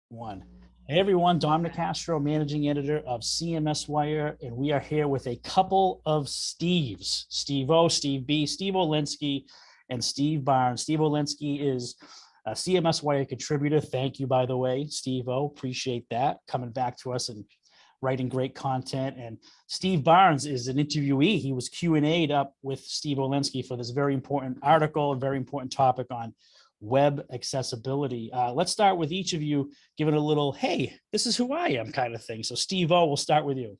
One. Hey everyone, Dom Nicastro, managing editor of CMS Wire, and we are here with a couple of Steves, Steve O, Steve B, Steve Olenski, and Steve Barnes. Steve Olenski is a CMS Wire contributor. Thank you, by the way, Steve O. Appreciate that, coming back to us and writing great content. And Steve Barnes is an interviewee. He was Q&A'd up with Steve Olenski for this very important article, a very important topic on web accessibility. Let's start with each of you giving a little, hey, this is who I am kind of thing. So Steve O, we'll start with you.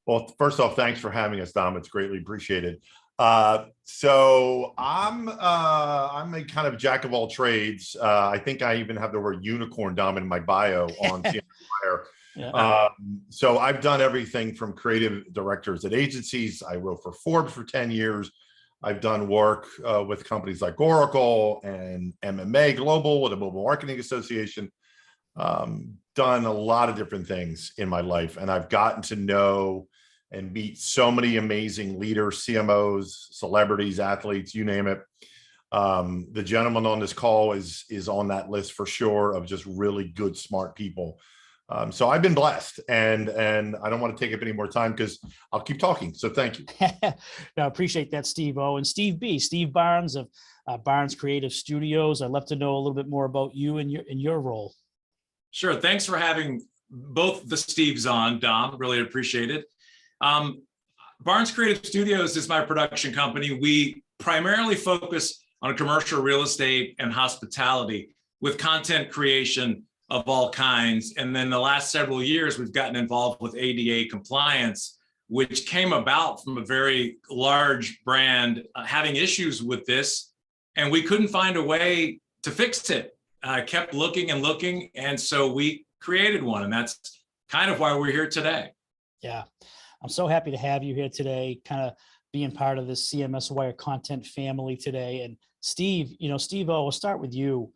Well, first off, thanks for having us, Dom. It's greatly appreciated. So I'm a kind of jack of all trades. I think I even have the word unicorn, Dom, in my bio on CMS Wire. Yeah. So I've done everything from creative directors at agencies. I wrote for Forbes for 10 years. I've done work with companies like Oracle and MMA Global, the Mobile Marketing Association. Done a lot of different things in my life, and I've gotten to know and meet so many amazing leaders, CMOs, celebrities, athletes, you name it. The gentleman on this call is on that list for sure of just really good, smart people. So I've been blessed, and I don't want to take up any more time because I'll keep talking. So thank you. No, I appreciate that, Steve O. And Steve B, Steve Barnes of Barnes Creative Studios. I'd love to know a little bit more about you and your role. Sure. Thanks for having both the Steves on, Dom. Really appreciate it. Barnes Creative Studios is my production company. We primarily focus on commercial real estate and hospitality with content creation of all kinds. And then the last several years, we've gotten involved with ADA compliance, which came about from a very large brand having issues with this. And we couldn't find a way to fix it. Kept looking and looking. And so we created one. And that's kind of why we're here today. Yeah, I'm so happy to have you here today, kind of being part of this CMS Wire content family today. And Steve, Steve O, we'll start with you.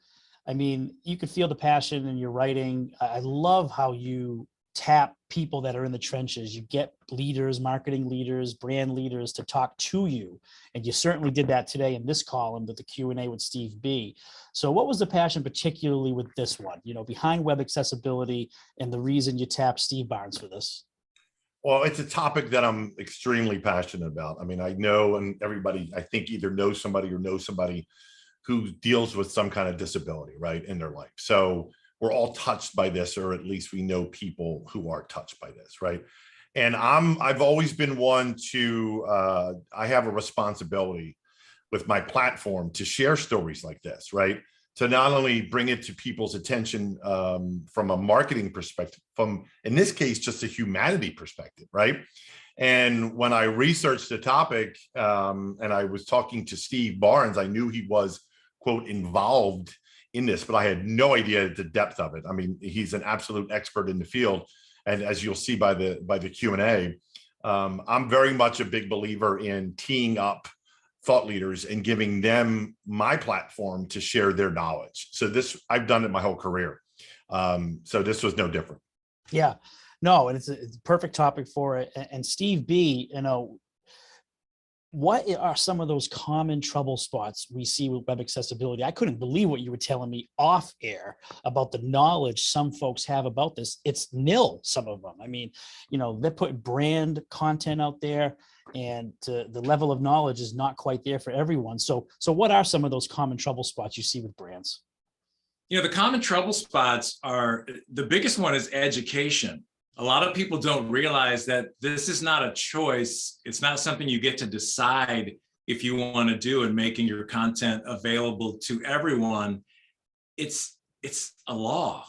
I mean, you can feel the passion in your writing. I love how you tap people that are in the trenches. You get leaders, marketing leaders, brand leaders to talk to you. And you certainly did that today in this column with the Q&A with Steve B. So what was the passion particularly with this one, behind web accessibility, and the reason you tapped Steve Barnes for this? Well, it's a topic that I'm extremely passionate about. I mean, I know, and everybody, I think, either knows somebody or knows somebody who deals with some kind of disability, right, in their life. So we're all touched by this, or at least we know people who are touched by this, right? And I've always been one to, I have a responsibility with my platform to share stories like this, right? To not only bring it to people's attention from a marketing perspective, from, in this case, just a humanity perspective, right? And when I researched the topic and I was talking to Steve Barnes, I knew he was, quote, involved in this, but I had no idea the depth of it. I mean, he's an absolute expert in the field. And as you'll see by the Q&A, I'm very much a big believer in teeing up thought leaders and giving them my platform to share their knowledge. So this, I've done it my whole career. So this was no different. Yeah, no, and it's a perfect topic for it. And Steve B, what are some of those common trouble spots we see with web accessibility? I couldn't believe what you were telling me off air about the knowledge some folks have about this. It's nil, some of them. I mean, they're putting brand content out there, and the level of knowledge is not quite there for everyone. So what are some of those common trouble spots you see with brands? The common trouble spots are, the biggest one is education. A lot of people don't realize that this is not a choice. It's not something you get to decide if you want to do in making your content available to everyone. It's a law,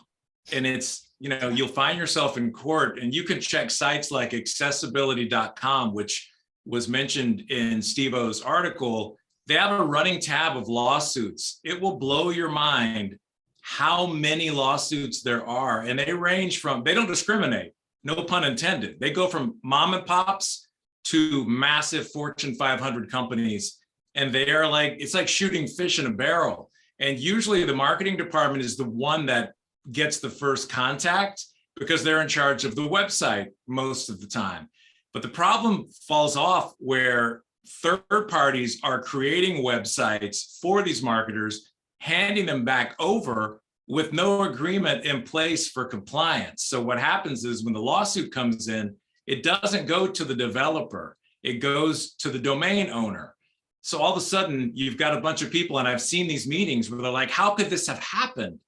and it's, you'll find yourself in court, and you can check sites like accessibility.com, which was mentioned in Steve O's article. They have a running tab of lawsuits. It will blow your mind how many lawsuits there are, and they range from, they don't discriminate. No pun intended. They go from mom and pops to massive Fortune 500 companies. And they are like, it's like shooting fish in a barrel. And usually the marketing department is the one that gets the first contact because they're in charge of the website most of the time. But the problem falls off where third parties are creating websites for these marketers, handing them back over with no agreement in place for compliance. So what happens is when the lawsuit comes in, it doesn't go to the developer, it goes to the domain owner. So all of a sudden you've got a bunch of people, and I've seen these meetings where they're like, how could this have happened?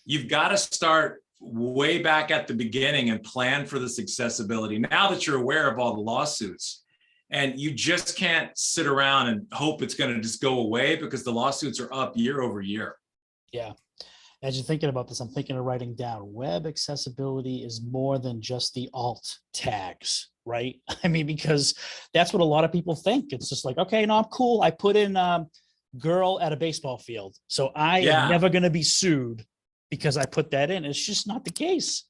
You've got to start way back at the beginning and plan for this accessibility now that you're aware of all the lawsuits. And you just can't sit around and hope it's going to just go away, because the lawsuits are up year over year. Yeah. As you're thinking about this, I'm thinking of writing down web accessibility is more than just the alt tags, right? I mean, because that's what a lot of people think. It's just like, okay, no, I'm cool. I put in girl at a baseball field, so I am never going to be sued because I put that in. It's just not the case.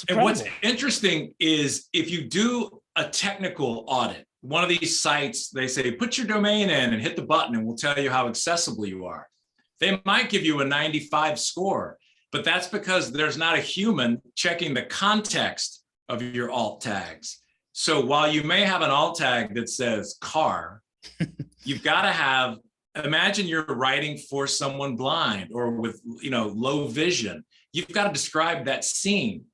And what's interesting is if you do a technical audit, one of these sites, they say, put your domain in and hit the button and we'll tell you how accessible you are. They might give you a 95 score, but that's because there's not a human checking the context of your alt tags. So while you may have an alt tag that says car, you've got to have, imagine you're writing for someone blind or with, low vision. You've got to describe that scene.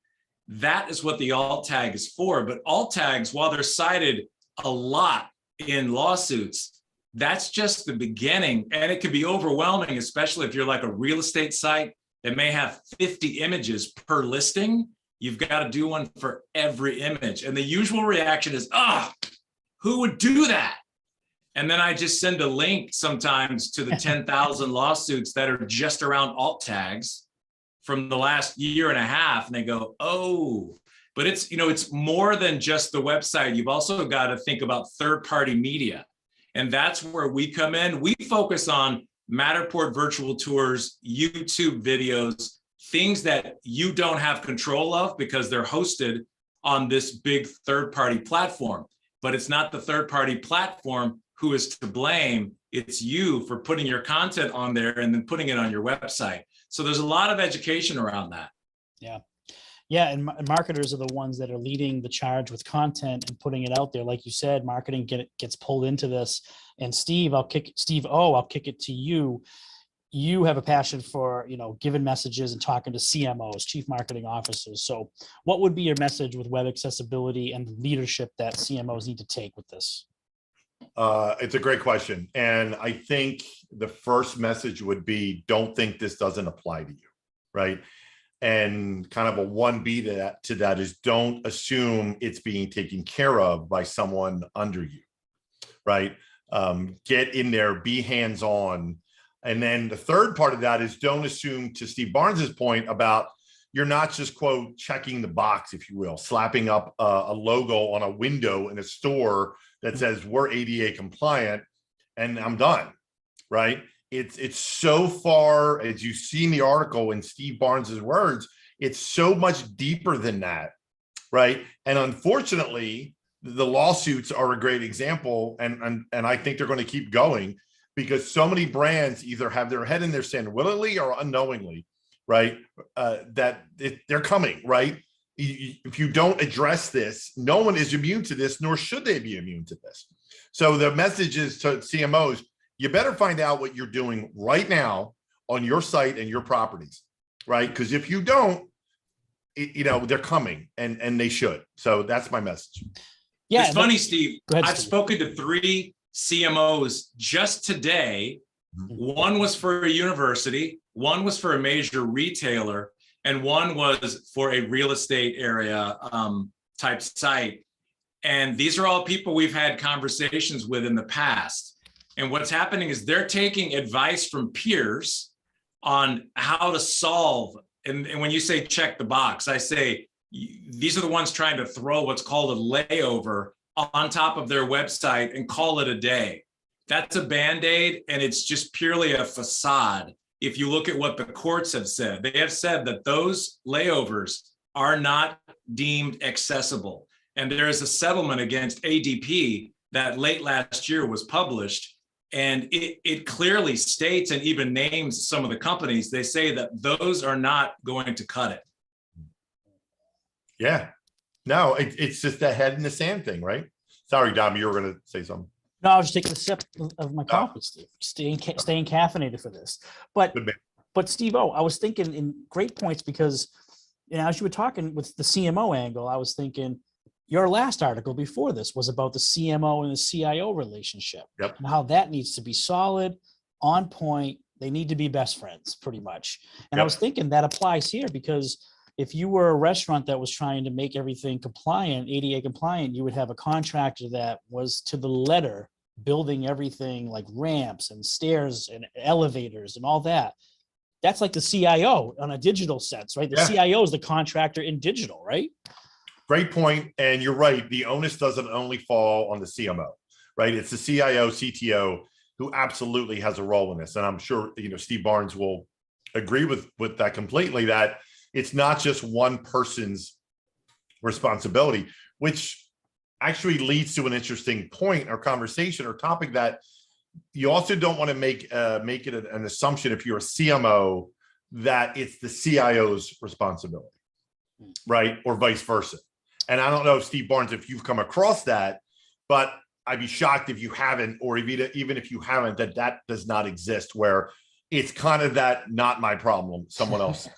That is what the alt tag is for. But alt tags, while they're cited a lot in lawsuits, that's just the beginning. And it can be overwhelming, especially if you're like a real estate site that may have 50 images per listing. You've got to do one for every image. And the usual reaction is, who would do that? And then I just send a link sometimes to the 10,000 lawsuits that are just around alt tags from the last year and a half. And they go, oh, but it's more than just the website. You've also got to think about third-party media. And that's where we come in. We focus on Matterport virtual tours, YouTube videos, things that you don't have control of because they're hosted on this big third-party platform. But it's not the third-party platform who is to blame. It's you for putting your content on there and then putting it on your website. So there's a lot of education around that. Yeah. Yeah, and marketers are the ones that are leading the charge with content and putting it out there. Like you said, marketing gets pulled into this. And Steve, I'll kick it to you. You have a passion for, giving messages and talking to CMOs, chief marketing officers. So what would be your message with web accessibility and leadership that CMOs need to take with this? It's a great question. And I think the first message would be, don't think this doesn't apply to you, right? And kind of a 1B to that is, don't assume it's being taken care of by someone under you, right? Get in there, be hands-on. And then the third part of that is, don't assume, to Steve Barnes's point about, you're not just, quote, checking the box, if you will, slapping up a logo on a window in a store that says we're ADA compliant and I'm done, right? It's so far, as you see in the article in Steve Barnes's words, it's so much deeper than that, right? And unfortunately, the lawsuits are a great example, and I think they're going to keep going, because so many brands either have their head in their sand willingly or unknowingly, right? They're coming, right? If you don't address this, no one is immune to this, nor should they be immune to this. So the message is to CMOs, you better find out what you're doing right now on your site and your properties, right? Because if you don't, they're coming, and they should. So that's my message. Yeah, it's funny, Steve. Ahead, I've Steve. spoken to 3 CMOs just today. One was for a university, one was for a major retailer, and one was for a real estate area type site. And these are all people we've had conversations with in the past. And what's happening is they're taking advice from peers on how to solve. And when you say check the box, I say these are the ones trying to throw what's called a layover on top of their website and call it a day. That's a Band-Aid, and it's just purely a facade. If you look at what the courts have said, they have said that those layovers are not deemed accessible. And there is a settlement against ADP that late last year was published. And it clearly states and even names some of the companies. They say that those are not going to cut it. Yeah. No, it's just that head in the sand thing, right? Sorry, Dom, you were going to say something. No, I was just taking a sip of my coffee, Steve. Staying caffeinated for this. But But Steve O, I was thinking in great points because, as you were talking with the CMO angle, I was thinking your last article before this was about the CMO and the CIO relationship. Yep. And how that needs to be solid, on point. They need to be best friends pretty much. And I was thinking that applies here because if you were a restaurant that was trying to make everything compliant, ADA compliant, you would have a contractor that was to the letter building everything like ramps and stairs and elevators and all that. That's like the CIO on a digital sense, right? The CIO is the contractor in digital, right? Great point. And you're right. The onus doesn't only fall on the CMO, right? It's the CIO, CTO who absolutely has a role in this. And I'm sure, Steve Barnes will agree with that completely, that it's not just one person's responsibility, which actually leads to an interesting point or conversation or topic that you also don't want to make it an assumption if you're a CMO that it's the CIO's responsibility, right? Or vice versa. And I don't know, Steve Barnes, if you've come across that, but I'd be shocked if you haven't, or even if you haven't, that does not exist, where it's kind of that not my problem, someone else.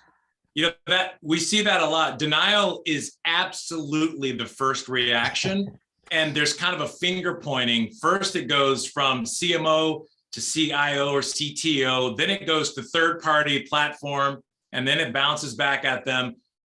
That we see that a lot. Denial is absolutely the first reaction. And there's kind of a finger pointing. First, it goes from CMO to CIO or CTO. Then it goes to third-party platform, and then it bounces back at them.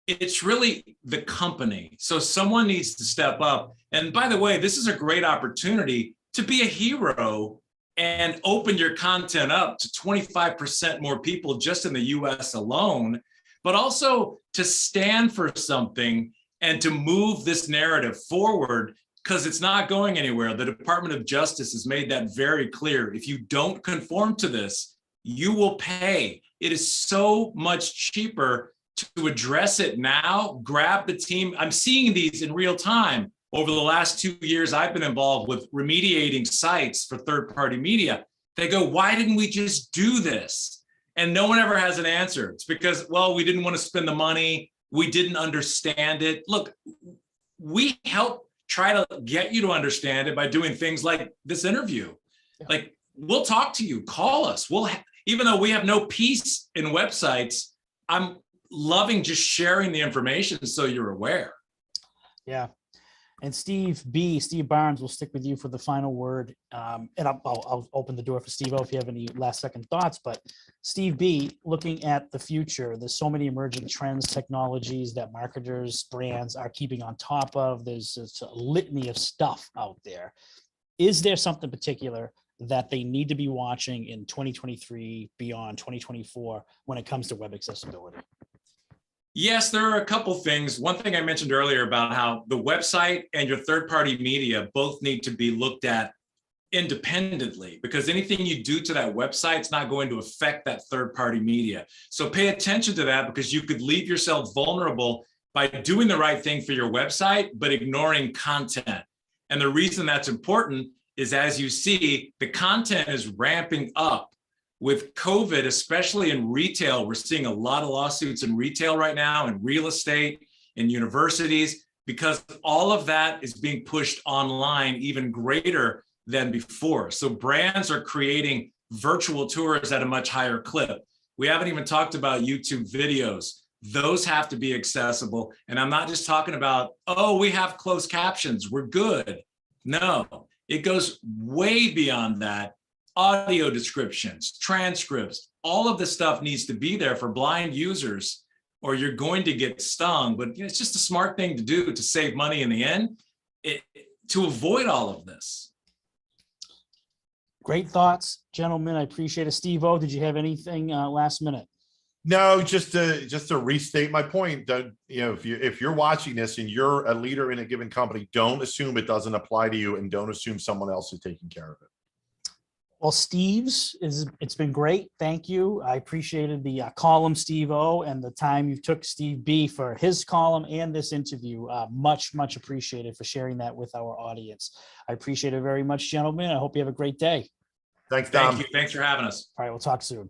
It's really the company. So someone needs to step up. And by the way, this is a great opportunity to be a hero and open your content up to 25% more people just in the US alone, but also to stand for something and to move this narrative forward, because it's not going anywhere. The Department of Justice has made that very clear. If you don't conform to this, you will pay. It is so much cheaper to address it now, grab the team. I'm seeing these in real time. Over the last 2 years, I've been involved with remediating sites for third-party media. They go, why didn't we just do this? And no one ever has an answer. It's because, well, we didn't want to spend the money. We didn't understand it. Look, we help try to get you to understand it by doing things like this interview. Like, we'll talk to you, call us. Even though we have no piece in websites, I'm loving just sharing the information so you're aware. Yeah. And Steve Barnes will stick with you for the final word. And I'll open the door for Steve O if you have any last second thoughts. But Steve B, looking at the future, there's so many emerging trends, technologies that marketers, brands are keeping on top of. There's a litany of stuff out there. Is there something particular that they need to be watching in 2023, beyond 2024, when it comes to web accessibility? Yes, there are a couple things. One thing I mentioned earlier about how the website and your third-party media both need to be looked at independently, because anything you do to that website is not going to affect that third-party media. So pay attention to that, because you could leave yourself vulnerable by doing the right thing for your website, but ignoring content. And the reason that's important is, as you see, the content is ramping up. With COVID, especially in retail, we're seeing a lot of lawsuits in retail right now, in real estate, in universities, because all of that is being pushed online even greater than before. So brands are creating virtual tours at a much higher clip. We haven't even talked about YouTube videos. Those have to be accessible. And I'm not just talking about, oh, we have closed captions, we're good. No, it goes way beyond that. Audio descriptions, transcripts, all of this stuff needs to be there for blind users, or you're going to get stung. But it's just a smart thing to do to save money in the end, to avoid all of this. Great thoughts, gentlemen. I appreciate it. Steve O, did you have anything last minute? No, just to restate my point, that if you're watching this and you're a leader in a given company, don't assume it doesn't apply to you, and don't assume someone else is taking care of it. Well, it's been great. Thank you. I appreciated the column, Steve O, and the time you took, Steve B, for his column and this interview. Much appreciated for sharing that with our audience. I appreciate it very much, gentlemen. I hope you have a great day. Thanks, Dom. Thank you. Thanks for having us. All right, we'll talk soon.